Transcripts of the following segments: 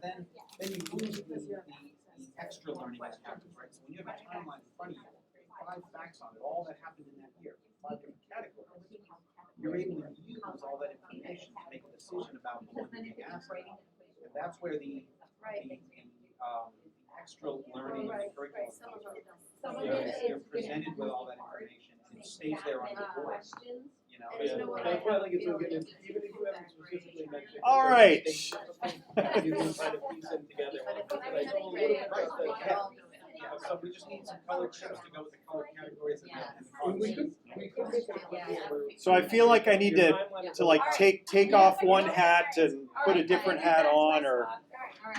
then you lose the extra learning that happens, right? So when you have a timeline in front of you, 5 facts on it, all that happened in that year, 5 different categories, you're able to use all that information to make a decision about what you're being asked about. And that's where the extra learning and the curriculum comes from. You're presented with all that information and it stays there on your board. You know, that's why I think it's so good. Even if you haven't specifically mentioned. All right. You can try to piece them together. So we just need some color chips to go with the color categories and We could make it. So I feel like I need to like take off one hat and put a different hat on, or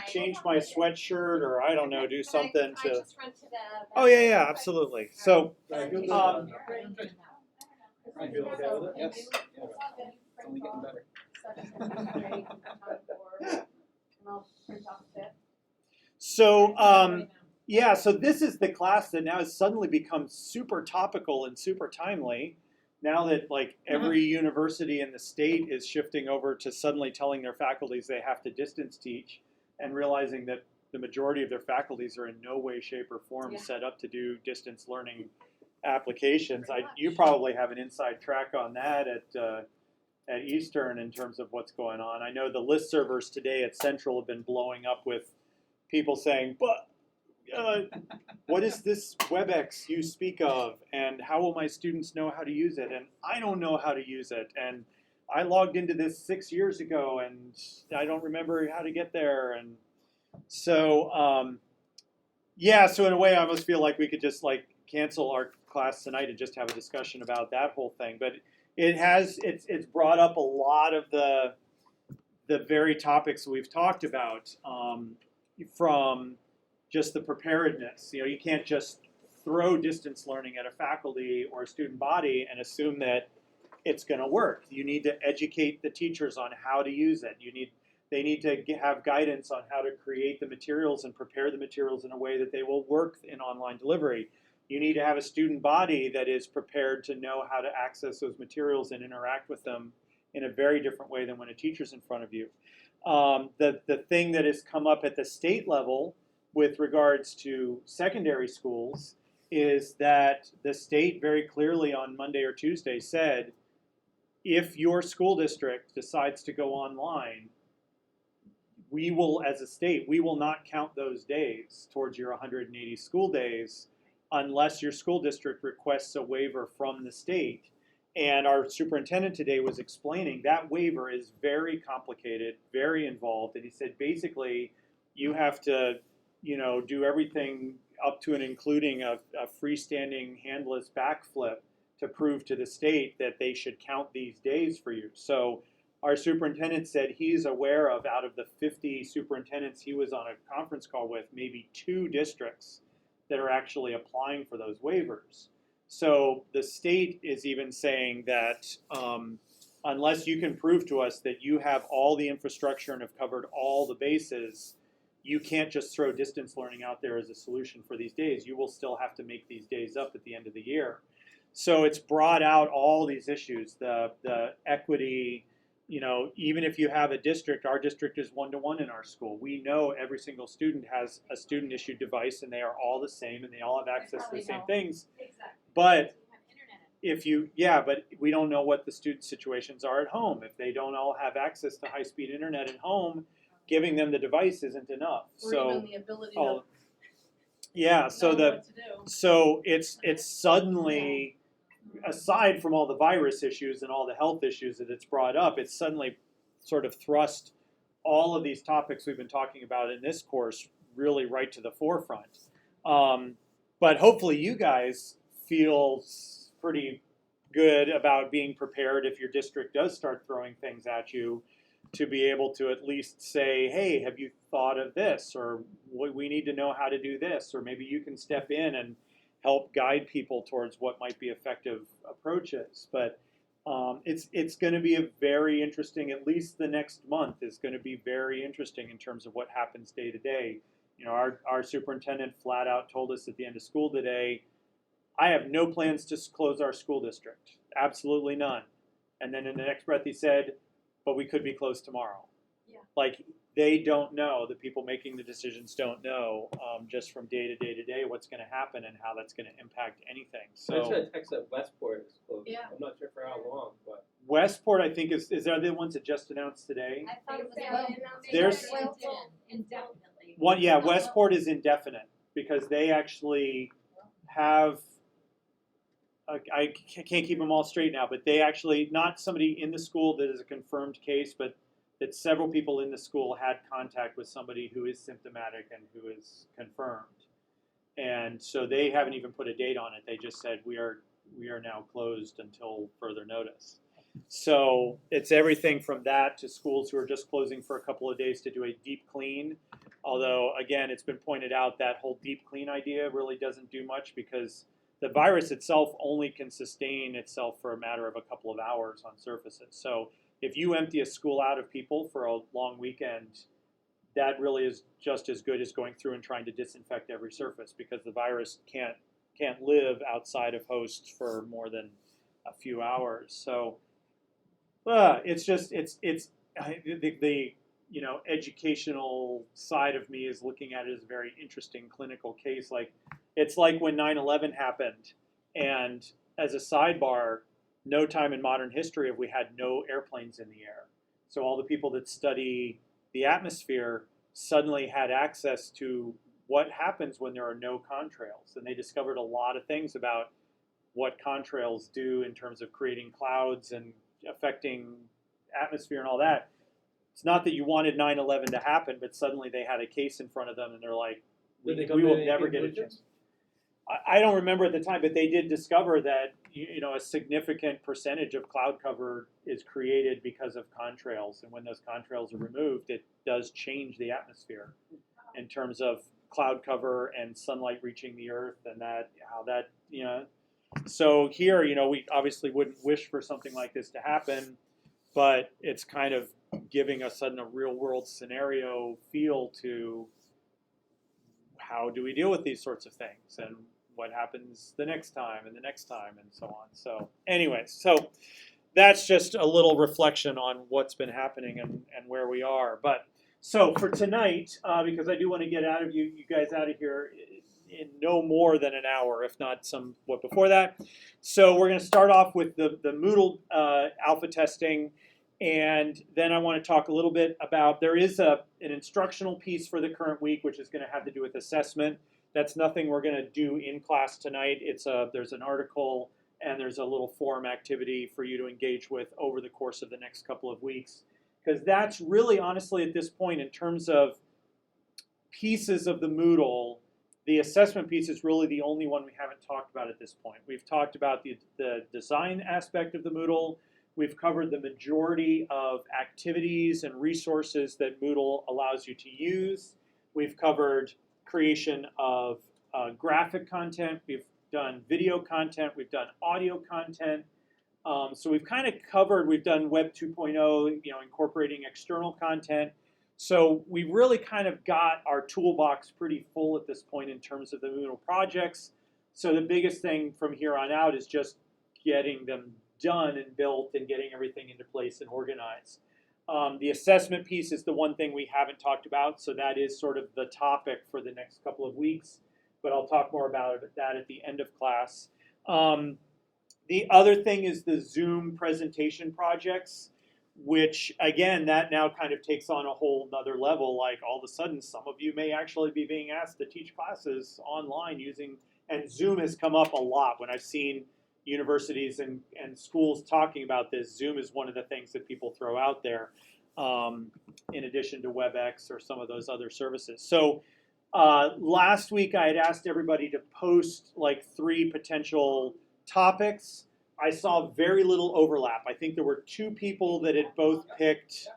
change my sweatshirt, or I don't know, do something to. Oh yeah, absolutely. So. Yes. It's only getting better. So yeah, so this is the class that now has suddenly become super topical and super timely. Now that like every university in the state is shifting over to suddenly telling their faculties they have to distance teach, and realizing that the majority of their faculties are in no way, shape, or form set up to do distance learning applications. You probably have an inside track on that at Eastern in terms of what's going on. I know the list servers today at Central have been blowing up with people saying, but what is this WebEx you speak of, and how will my students know how to use it? And I don't know how to use it, and I logged into this 6 years ago and I don't remember how to get there. And so yeah, so in a way I almost feel like we could just like cancel our class tonight and just have a discussion about that whole thing. But it's brought up a lot of the very topics we've talked about, from just the preparedness. You know, you can't just throw distance learning at a faculty or a student body and assume that it's going to work. You need to educate the teachers on how to use it. They need to have guidance on how to create the materials and prepare the materials in a way that they will work in online delivery. You need to have a student body that is prepared to know how to access those materials and interact with them in a very different way than when a teacher's in front of you. The thing that has come up at the state level with regards to secondary schools is that the state very clearly on Monday or Tuesday said, if your school district decides to go online, we will, as a state, we will not count those days towards your 180 school days unless your school district requests a waiver from the state. And our superintendent today was explaining that waiver is very complicated, very involved. And he said, basically, you have to, do everything up to and including a freestanding handless backflip to prove to the state that they should count these days for you. So our superintendent said he's aware of, out of the 50 superintendents he was on a conference call with, maybe 2 districts that are actually applying for those waivers. So the state is even saying that unless you can prove to us that you have all the infrastructure and have covered all the bases, you can't just throw distance learning out there as a solution for these days. You will still have to make these days up at the end of the year. So it's brought out all these issues, the equity. Even if you have a district, our district is 1-to-1 in our school. We know every single student has a student-issued device, and they are all the same, and they all have access to the same things. Exactly. But but we don't know what the student situations are at home. If they don't all have access to high-speed internet at home, giving them the device isn't enough. Or even the ability to yeah. So know what to do. so it's suddenly, aside from all the virus issues and all the health issues that it's brought up, it's suddenly sort of thrust all of these topics we've been talking about in this course really right to the forefront. But hopefully you guys feel pretty good about being prepared if your district does start throwing things at you, to be able to at least say, hey, have you thought of this? Or we need to know how to do this. Or maybe you can step in and help guide people towards what might be effective approaches. But it's going to be a very interesting, at least the next month is going to be very interesting in terms of what happens day to day. Our superintendent flat out told us at the end of school today, I have no plans to close our school district, absolutely none. And then in the next breath he said, but we could be closed tomorrow. Yeah. Like, they don't know, the people making the decisions don't know, just from day to day to day what's going to happen and how that's going to impact anything. I just got So a text that Westport is closed. Yeah. I'm not sure for how long, but Westport, I think, is that the ones that just announced today? I thought it was There's- indefinitely. One, yeah, Westport is indefinite because they actually have. I can't keep them all straight now, but they actually, not somebody in the school that is a confirmed case, but that several people in the school had contact with somebody who is symptomatic and who is confirmed. And so they haven't even put a date on it. They just said we are now closed until further notice. So it's everything from that to schools who are just closing for a couple of days to do a deep clean. Although, again, it's been pointed out that whole deep clean idea really doesn't do much because the virus itself only can sustain itself for a matter of a couple of hours on surfaces. So if you empty a school out of people for a long weekend, that really is just as good as going through and trying to disinfect every surface because the virus can't live outside of hosts for more than a few hours. So it's just the educational side of me is looking at it as a very interesting clinical case. Like it's like when 9/11 happened, and as a sidebar, no time in modern history have we had no airplanes in the air. So all the people that study the atmosphere suddenly had access to what happens when there are no contrails, and they discovered a lot of things about what contrails do in terms of creating clouds and affecting atmosphere and all that. It's not that you wanted 9/11 to happen, but suddenly they had a case in front of them, and they're like, Did they we come to will any never get a conclusions? chance. I don't remember at the time, but they did discover that a significant percentage of cloud cover is created because of contrails, and when those contrails are removed, it does change the atmosphere in terms of cloud cover and sunlight reaching the earth, and how that. So here, we obviously wouldn't wish for something like this to happen, but it's kind of giving us a real world scenario feel to how do we deal with these sorts of things and what happens the next time and the next time and so on. So anyways, so that's just a little reflection on what's been happening and where we are. But so for tonight, because I do want to get you guys out of here in no more than an hour, if not somewhat before that. So we're going to start off with the Moodle alpha testing. And then I want to talk a little bit about, there is an instructional piece for the current week, which is going to have to do with assessment. That's nothing we're going to do in class tonight. There's an article and there's a little forum activity for you to engage with over the course of the next couple of weeks. Because that's really, honestly, at this point, in terms of pieces of the Moodle, the assessment piece is really the only one we haven't talked about at this point. We've talked about the design aspect of the Moodle. We've covered the majority of activities and resources that Moodle allows you to use. We've covered creation of graphic content. We've done video content. We've done audio content. So we've kind of covered, we've done Web 2.0, incorporating external content. So we've really kind of got our toolbox pretty full at this point in terms of the Moodle projects. So the biggest thing from here on out is just getting them done and built and getting everything into place and organized. The assessment piece is the one thing we haven't talked about, so that is sort of the topic for the next couple of weeks, but I'll talk more about that at the end of class. The other thing is the Zoom presentation projects, which again, that now kind of takes on a whole nother level. Like all of a sudden, some of you may actually be being asked to teach classes online using, and Zoom has come up a lot when I've seen universities and schools talking about this. Zoom is one of the things that people throw out there, in addition to WebEx or some of those other services. So last week I had asked everybody to post like 3 potential topics. I saw very little overlap. I think there were 2 people that had both picked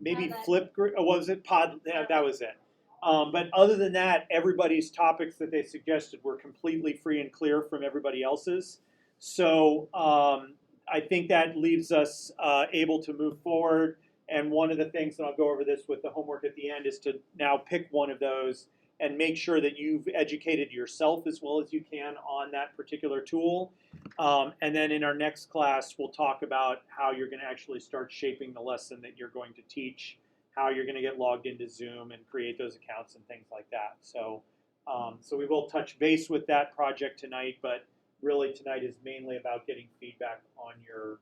maybe Flipgrid, or was it Pod? Yeah, that was it. But other than that, everybody's topics that they suggested were completely free and clear from everybody else's. So I think that leaves us able to move forward. And one of the things, and I'll go over this with the homework at the end, is to now pick one of those and make sure that you've educated yourself as well as you can on that particular tool. And then in our next class, we'll talk about how you're going to actually start shaping the lesson that you're going to teach, how you're going to get logged into Zoom and create those accounts and things like that. So, so we will touch base with that project tonight, but really tonight is mainly about getting feedback on your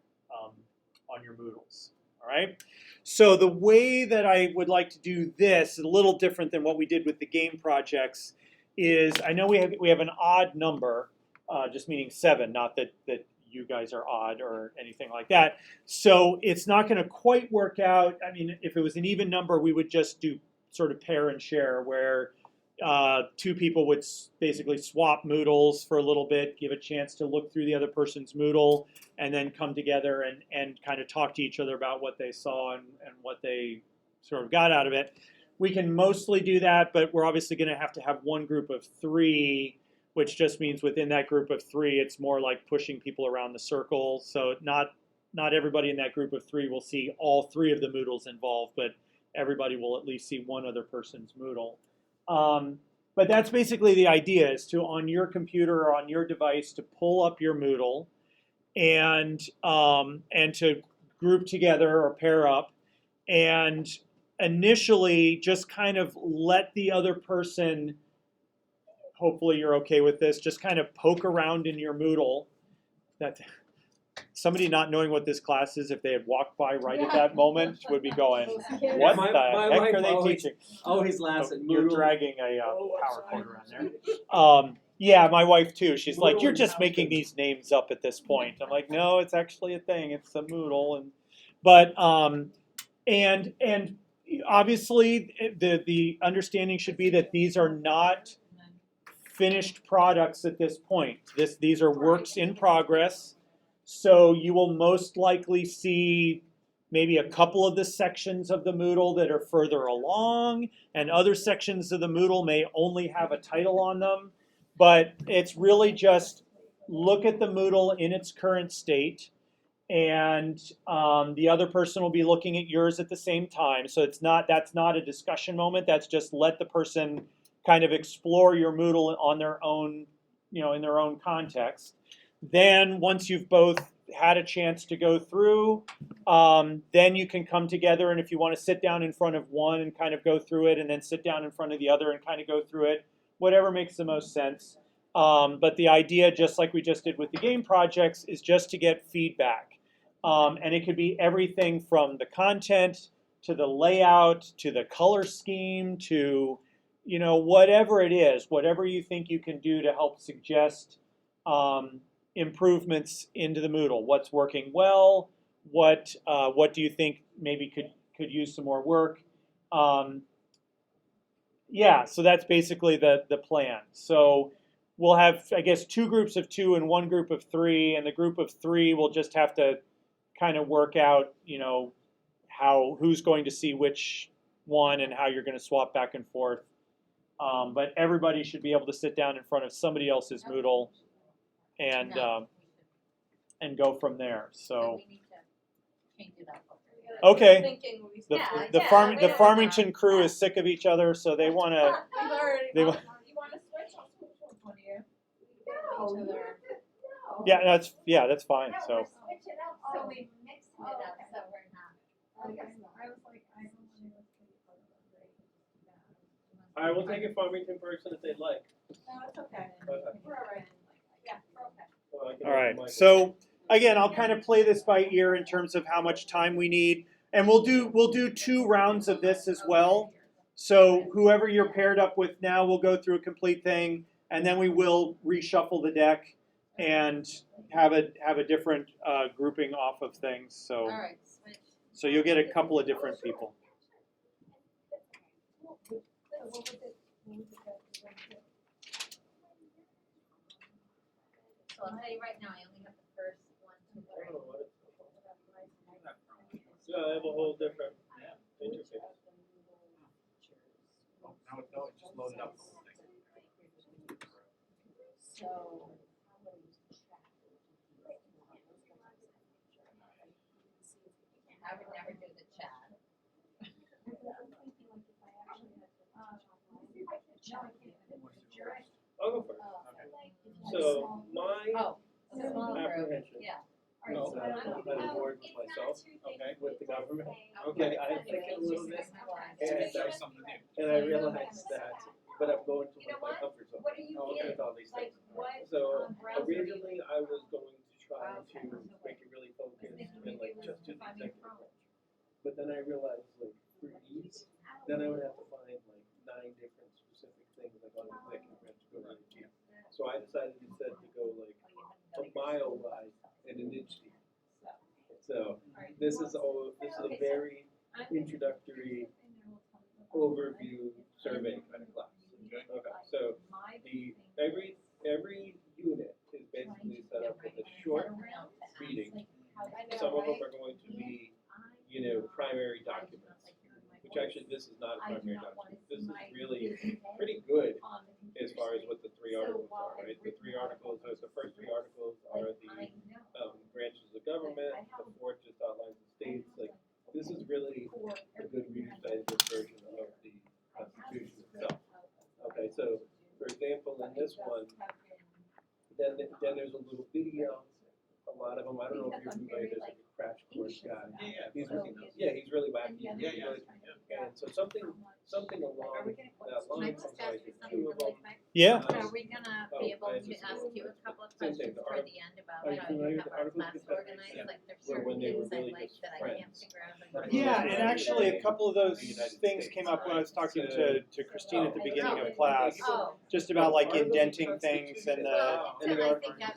Moodles. All right. So the way that I would like to do this is a little different than what we did with the game projects. Is I know we have an odd number, just meaning 7, not that you guys are odd or anything like that. So it's not going to quite work out. I mean, if it was an even number, we would just do sort of pair and share, where 2 people would basically swap Moodles for a little bit, give a chance to look through the other person's Moodle, and then come together and kind of talk to each other about what they saw and what they sort of got out of it. We can mostly do that, but we're obviously going to have one group of 3, which just means within that group of 3, it's more like pushing people around the circle. So not everybody in that group of 3 will see all 3 of the Moodles involved, but everybody will at least see one other person's Moodle. But that's basically the idea, is to, on your computer or on your device, to pull up your Moodle and to group together or pair up, and initially just kind of let the other person, hopefully you're okay with this, just kind of poke around in your Moodle. That somebody not knowing what this class is, if they had walked by right at that moment, would be going, what my the heck wife are they always- teaching? Always laughs at You're Moodle. dragging a power cord around there. Yeah, my wife too. She's like, Moodle you're and just making Houston. these names up at this point. I'm like, no, it's actually a thing. It's a Moodle, but obviously the understanding should be that these are not finished products at this point. These are works in progress. So you will most likely see maybe a couple of the sections of the Moodle that are further along, and other sections of the Moodle may only have a title on them. But it's really just look at the Moodle in its current state, and the other person will be looking at yours at the same time. So that's not a discussion moment. That's just let the person kind of explore your Moodle on their own, in their own context. Then once you've both had a chance to go through, then you can come together, and if you want to sit down in front of one and kind of go through it, and then sit down in front of the other and kind of go through it, whatever makes the most sense. But the idea, just like we just did with the game projects, is just to get feedback. And it could be everything from the content to the layout to the color scheme to, whatever it is, whatever you think you can do to help suggest improvements into the Moodle. What's working well? What do you think maybe could use some more work? Yeah, so that's basically the plan. So we'll have, I guess, 2 groups of 2 and 1 group of 3, and the group of 3 will just have to kind of work out, who's going to see which one and how you're going to swap back and forth. But everybody should be able to sit down in front of somebody else's Moodle and go from there. So we need to change it up. okay, Thinking we the Yeah, the, yeah, farm, the yeah. Farmington crew is sick of each other, so they want to. We've already, They you wa- want to switch? I'll switch with one of you. No, Each other. Yeah, that's fine. So Switch it up, so we mix it up, so we're not. Okay, I was like, I don't want to. I will take a Farmington person if they'd like. No, it's okay. Okay. We're all right. Yeah, we're okay. So I can all open right. my- So again, I'll kind of play this by ear in terms of how much time we need, and we'll do 2 rounds of this as well. So whoever you're paired up with now will go through a complete thing, and then we will reshuffle the deck and have a different grouping off of things. So All right, switch. so you'll get a couple of different people. So I'll tell you right now, I only have the first 1, 2, 3. Yeah, I have a whole different interface. Now it just loaded up. So. I would never do the chat. I'll go first. So my Oh, a small group, apprehension. yeah. No, I'm on board with myself, okay, with the government. Okay, I'm thinking a little bit, And there's something new. and I realized that, but I'm going to my comfort zone. What are you Okay, getting? with all these Like, things. what, So browser are you originally I was going to try Okay. to make it really focused Thinking and maybe like it was just do the finding executive Chrome. branch. But then I realized like for ease, then I would have to find like 9 different specific things like on the executive branch to go really deep. So I decided instead to go like a mile wide and an inch deep. So this is a very introductory overview survey kind of class. Okay, so every unit is basically set up with a short reading. Some of them are going to be, primary documents, which actually this is not a primary document. This is really pretty good as far as what the 3 articles are, right? The 3 articles, the first 3 articles are the branches of government, the 4th just outlines the states. Like, this is really a good Reader's Digest version of the Constitution itself. Okay, so for example, in this one, then there's a little video. A lot of them, I don't know if you're familiar, there's like a crash course guy. He's really wacky. Yeah. And so something along that line, Can I just like ask you the 2 something of them. really quick? Yeah. So are we gonna be able I to just- ask you a couple of Same thing, questions the for art- the end about are you how familiar you with have our articles class of confederation? organized? Like there's Where certain when they were things I really like just that I can't friends. figure out. Right. Yeah, and actually a couple of those The United things States. came up when I was talking to Christine at the beginning of Oh. class, Oh, just about like indenting things and well, and and the I article think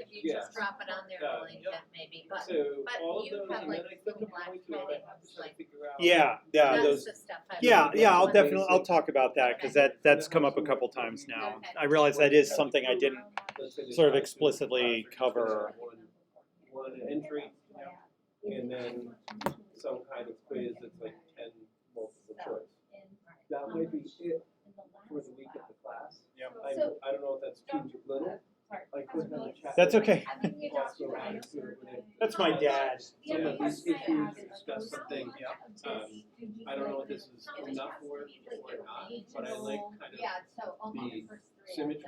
if you Yeah. just drop it on there, Yeah. we'll link it maybe, but So but all of you those, have, and then like, I think little I'm black going to headings, have to like, figure out. yeah, that's those. the stuff I. Yeah, I'll want. definitely, I'll talk about that, because that's come up a couple times now. I realize that is something I didn't sort of explicitly cover. One entry, and then some kind of quiz that's like 10 multiple choice. That might be it for the week of the class. Yep. I don't know if that's too little. I could have a chat. That's okay. Also add to it with it. That's my dad. Some of these issues, discuss something. I don't know if this is enough for it or not, but I like kind of Yeah, so only the the first 3. symmetry.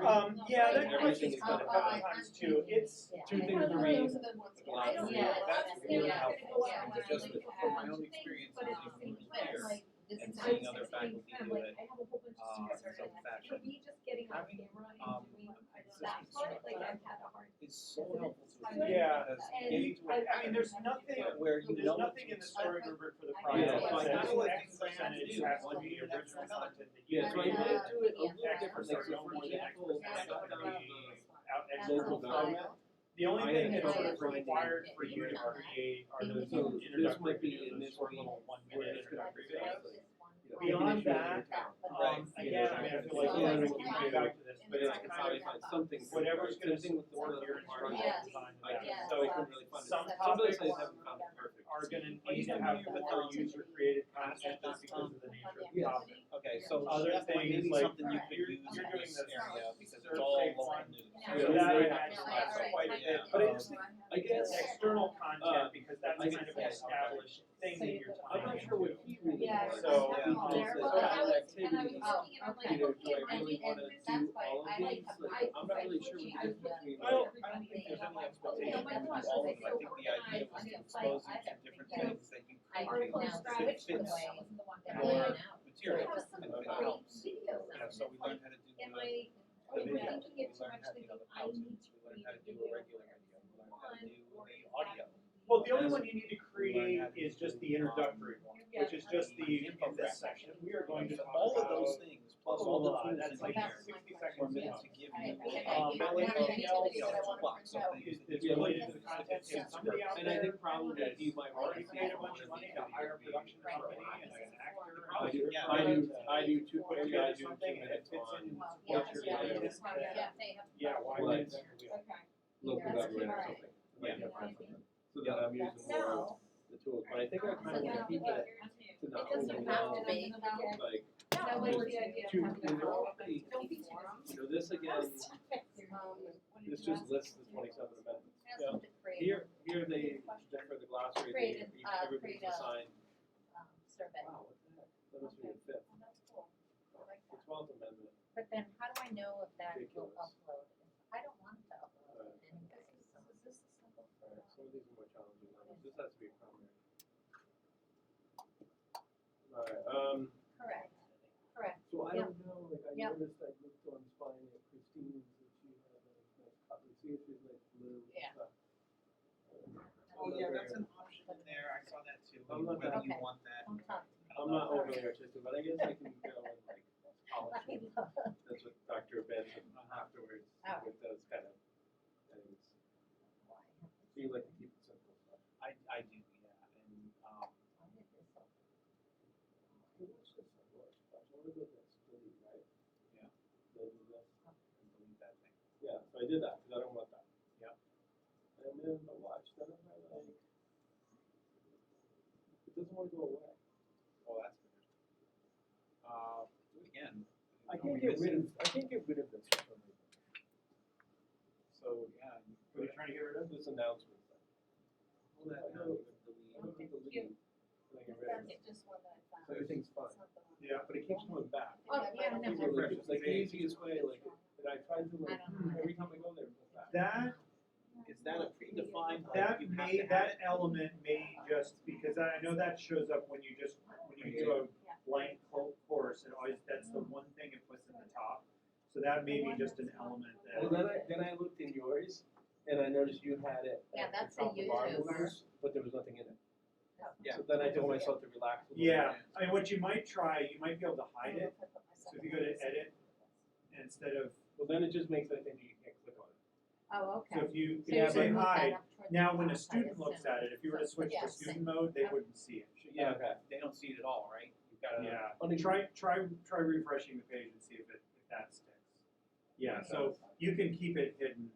Yeah, that Everything question's is come kind a of couple balanced. times too. It's, 2 things to read. I don't know. That's really Yeah. helpful. Yeah. And just from my own experience as a student here and seeing other faculty do it, some fashion, having is so helpful to a student Yeah. because getting to a I mean, there's nothing, where you there's know nothing in the story rubric for the project Yeah, that so I says know what X things I have to percentage do. has to be original content that you Yeah, so I read. might do it a little X differently. percent, So no for more than X example, percent has to be out local external government. content. The only I thing have that's sort of trouble required finding for you to create are those So this introductory might be videos, in those this short week, little 1 where minute it's gonna introductory be videos. like, Beyond that, Right. again, I mean, I feel like Yeah, we'll we keep can coming do- back to this, but but I it's can kind probably of find something. whatever's gonna Same thing with the support political your instructional Yes. design. Yes. So I can really find it. some Some topics places haven't found it perfect. are gonna need to have more user-created content just because of the nature of the Yes. topic. Okay, so Other that's things maybe like something you could you're use in doing this this area because it's survey all local one. news. So Yeah. that Yeah. adds Yeah. quite a bit Yeah. But I of just think, I guess, external content because that's I kind of an guess- established thing that you're I'm tying not sure what into. he really Yeah. wants. So, because Well, it's and kind I of was activities. Oh, okay. Do I really wanna do all of these? Like, I'm not really sure what the difference between. Well, I don't think there's any expectation to do all of them. I think the idea was to expose you to different things that you I could do now that switched the fits way that I your am now. materials and it helps. You know, so we learned how to do the video, we learned how to, the how-tos, we learned how to do a regular video, we learned how to do the audio. Well, the only one you need to create is just the introductory one, which is just the, in this section, we are going to talk All of those about, things, plus all the tools that's in like here, 60 were seconds meant long. to give you Everything else, you know, a toolbox of things that is you related can to the use content, if it if suits somebody your out And I there think probably has he might already want paid a bunch of money to hire a production company and an actor. I do, Yeah. I do two, Put maybe together I do 2 something and it minutes fits on in Well, what yeah, you're yeah, doing. yeah, they have. Yeah, why Right. wouldn't you? local government or something. Yeah. So that I'm using more of the tools, but I think I kind of want to keep it to not It doesn't have to be. like, That was the idea of two, having you a know, open. Don't be too. this again, this just lists the 27 amendments. Ask them to create, Here they, for the glossary, Create they, an- everybody's create a- assigned, survey. wow, what the heck? That must be the 5th. Oh, that's cool. I like The that. 12th amendment. But then how do I know if that will Ridiculous. upload? I don't want it to upload anyway, so. Alright, some of these are more challenging ones. This has to be a primary. Alright, Correct, correct. So I Yeah. don't know, like I Yep. noticed, I looked on Spine at Christine's, and she had a nice copy, see if she's like blue and Yeah. stuff. Oh, yeah, that's an option in there, I saw that too, I'm not whether you Okay. want that. Don't talk to me. I'm not overly artistic, but I guess I can go and like polish I it. love it. That's what Dr. Ben said afterwards, Oh. with those kind of things. So you like to keep it simple stuff. I do, yeah, and, Why did this open? What's this one? Watch, what is this? Delete, right? Yeah. Then do this. and delete that thing. Yeah, so I did that, because I don't want that. Yep. And then the watch, then I like, it doesn't want to go away. Oh, that's good. Do it again. I Don't can't we get miss rid it? of, I can't get rid of this for some reason. So, yeah. What are you trying to get rid of? This announcement. Pull that I down, know. delete. I don't think delete. Cute. Can I get rid of it? It's just one that I found. So everything's fine. It's not the one. Yeah, but it keeps coming back. Oh, yeah, no. It's really just like the easiest way, like, and I tried to like, I don't know. every time I go there, it goes back. That Is that a predefined, like, that you have may to have that it? element may just because I know that shows up when you do a blank course, it always that's the one thing it puts at the top. So that may be just an element Well, that then I looked in yours, and I noticed you had it Yeah, at that's the a top of our YouTuber. movers, but there was nothing in it. Yeah. So then I told myself to relax a little yeah. bit. I mean what you might try, you might be able to hide it. So if you go to edit instead of Well, then it just makes it think you can't click on it. Oh, so okay. if you So can you say can move that hide, up towards now the when a top, I student looks assume. at it, if you were to switch Yeah, to student mode, they wouldn't see it. Yeah, Okay. they don't see it at all, right? You've gotta. Yeah, try refreshing the page and see if that sticks. Yeah, so you can keep it hidden,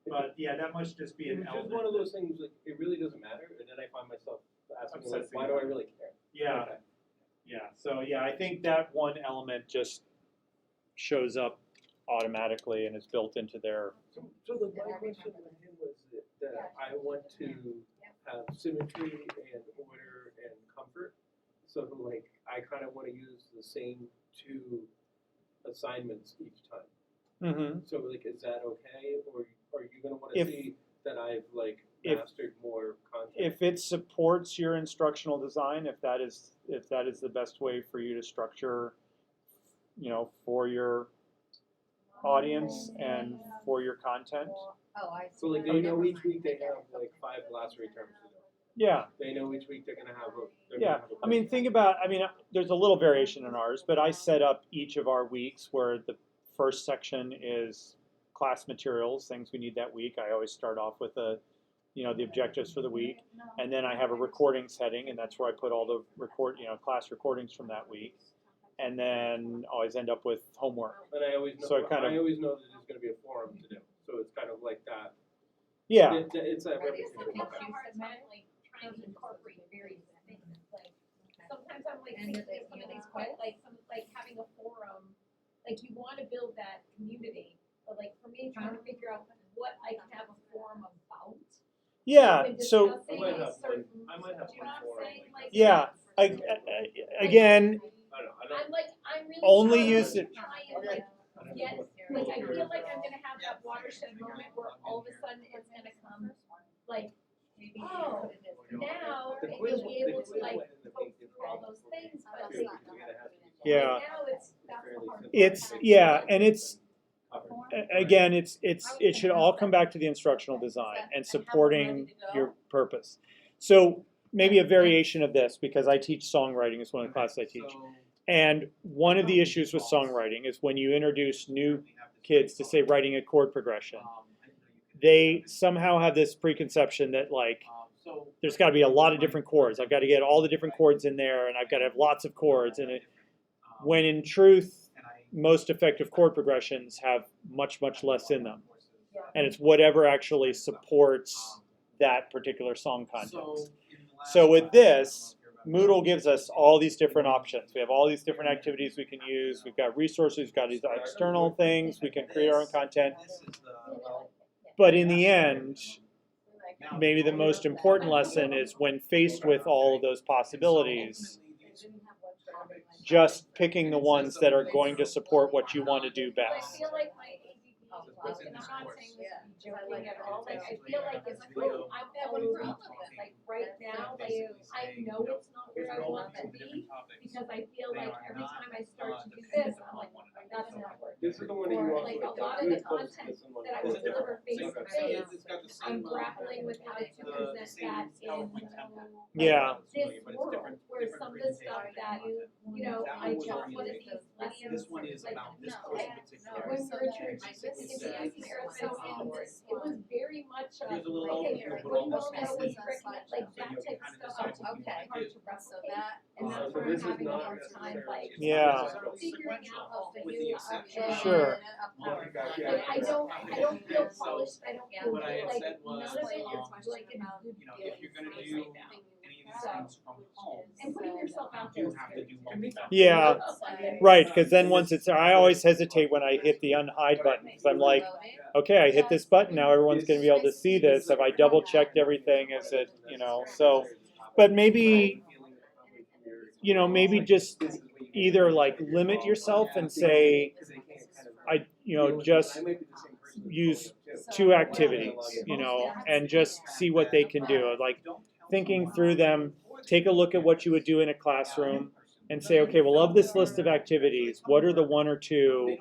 but yeah, that must just be It an was just element. one of those things, like, it really doesn't matter, and then I find myself asking, like, Obsessing why do I about it. really care? Yeah, Okay. yeah, so yeah, I think that one element just shows up automatically and is built into their, So the my question with him was that I want to have symmetry and order and comfort. So like, I kind of want to use the same two assignments each time. mm-hmm. So like, is that okay, or are you gonna want to If- see that I've like if- mastered more content? If it supports your instructional design, if that is the best way for you to structure, for your audience and for your content, Oh, I see. So like, they know each week they have like 5 glossary terms to do. yeah. They know each week they're gonna have a. Yeah, I mean, there's a little variation in ours, but I set up each of our weeks where the first section is class materials, things we need that week. I always start off with the objectives for the week, and then I have a recording setting, and that's where I put all the class recordings from that week, and then always end up with homework. But I always know, So it kind of- I always know that there's gonna be a forum to do, so it's kind of like that. Yeah, It's that Are these repetition. the things Have a you hard submit? time, like, trying to incorporate various things, like, sometimes I'm like And do thinking they of some of use these quite, quiz? like having a forum, like you wanna build that community, but like for me, trying to figure out what I can have a forum about. yeah. when So discussing I might have certain- I might have do you know one what I'm forum. saying? Like, yeah, again, I'm really only trying use to it- try and like get, like I feel like I'm gonna have that watershed moment where all of a sudden it's gonna come, like, Maybe oh, it is. now, The and quiz you'll be one- able the to quiz like one in the go big through all those things, but Too, because we gotta have to- Yeah. right now that's the hard part. and it should all come back to the instructional design and supporting your purpose. So maybe a variation of this, because I teach songwriting is one of the classes I teach. And one of the issues with songwriting is when you introduce new kids to, say, writing a chord progression, they somehow have this preconception that, like, there's got to be a lot of different chords. I've got to get all the different chords in there, and I've got to have lots of chords. And when in truth, most effective chord progressions have much, much less in them. And it's whatever actually supports that particular song context. So with this, Moodle gives us all these different options. We have all these different activities we can use. We've got resources, we've got these external things. We can create our own content. But in the end, maybe the most important lesson is when faced with all of those possibilities, just picking the ones that are going to support what you want to do I best. feel like my ADD and I'm not saying this to be joking at all, like, I feel like it's, I'm always, like, right now, like, I know it's not where I want to be, because I feel like every time I start to do this, I'm like, that's not working. This is the one that you Or also. like a lot of the content that I would deliver face to face, I'm grappling with how to present that in Yeah. this world, where some of the stuff that, you know, I just wanna be lessons, This one is like, about this no, person when particular. we were church, so in this, it was very much Here's a little okay, overview of what we all know this that is. was like that So you type kind of of stuff, decide what you Okay. want to do. and that's So where this I'm is having a not hard time, like, Yeah. figuring out the With new the exception option. of- Sure. Like, I don't feel polished, I don't feel What I had like, said none was, of it is like in a good you know, if you're gonna do any of these things from home, and putting yourself out you there. have to do multitasking. Yeah. Right, because then once it's there, I always hesitate when I hit the unhide button, because I'm like, okay, I hit this button, now everyone's going to be able to see this. Have I double checked everything? Is it, you know, so, but maybe, you know, maybe just either like limit yourself and say, just use 2 activities, you know, and just see what they can do. Like thinking through them, take a look at what you would do in a classroom and say, okay, well, of this list of activities, what are the 1 or 2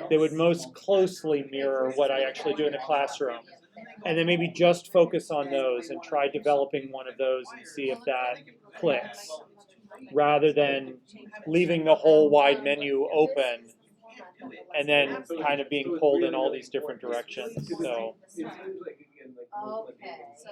that would most closely mirror what I actually do in the classroom? And then maybe just focus on those and try developing one of those and see if that clicks, rather than leaving the whole wide menu open and then kind of being pulled in all these different directions. So Okay, so